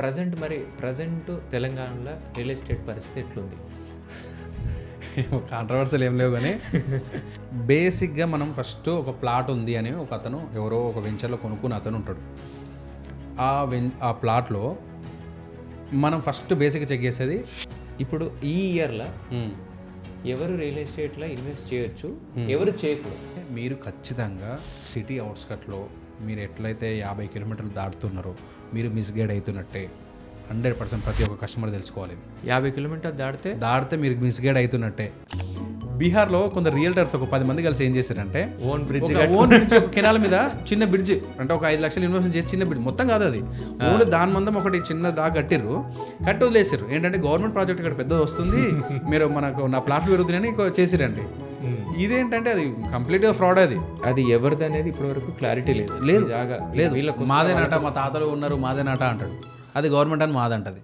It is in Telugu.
ప్రజెంట్ తెలంగాణలో రియల్ ఎస్టేట్ పరిస్థితి ఎట్లుంది? కాంట్రవర్సీలు ఏం లేవు కానీ బేసిక్గా మనం ఫస్ట్ ఒక ప్లాట్ ఉంది అని ఒక అతను ఎవరో ఒక వెంచర్లో కొనుక్కుని అతను ఉంటాడు. ఆ ప్లాట్లో మనం ఫస్ట్ బేసిక్గా చెక్ చేసేది ఇప్పుడు ఈ ఇయర్లో ఎవరు రియల్ ఎస్టేట్లో ఇన్వెస్ట్ చేయొచ్చు, ఎవరు చేయకూడదు? మీరు ఖచ్చితంగా సిటీ అవుట్స్కట్లో మీరు ఎట్లయితే 50 కిలోమీటర్లు దాటుతున్నారో మీరు మిస్గైడ్ అవుతున్నట్టే 100% ప్రతి ఒక్క కస్టమర్ తెలుసుకోవాలి. 50 కిలోమీటర్ దాటితే మీరు మిస్గైడ్ అవుతున్నట్టే. బీహార్లో కొందరు రియల్టర్స్ ఒక 10 మంది కలిసి ఏం చేశారంటే ఓన్ బ్రిడ్జ్ ఒక కెనాల్ మీద చిన్న బ్రిడ్జ్, అంటే ఒక 5 లక్షలు ఇన్వెస్ట్ చేసి చిన్న బ్రిడ్జ్ మొత్తం కాదు అది, ఓన్లీ దాని మందం ఒకటి చిన్న దాకా కట్టిర్రు, కట్టి వదిలేసారు. ఏంటంటే గవర్నమెంట్ ప్రాజెక్ట్ ఇక్కడ పెద్దది వస్తుంది, మీరు మనకు నా ప్లాట్లు పెరుగుతున్నాయని చేసిరండి. ఇదేంటంటే అది కంప్లీట్గా ఫ్రాడ్. అది ఎవరిది అనేది ఇప్పటివరకు క్లారిటీ లేదు. లేదు మాదేనాట, మా తాతలు ఉన్నారు మాదేనాట అంటాడు, అది గవర్నమెంట్ అని మాదంటది.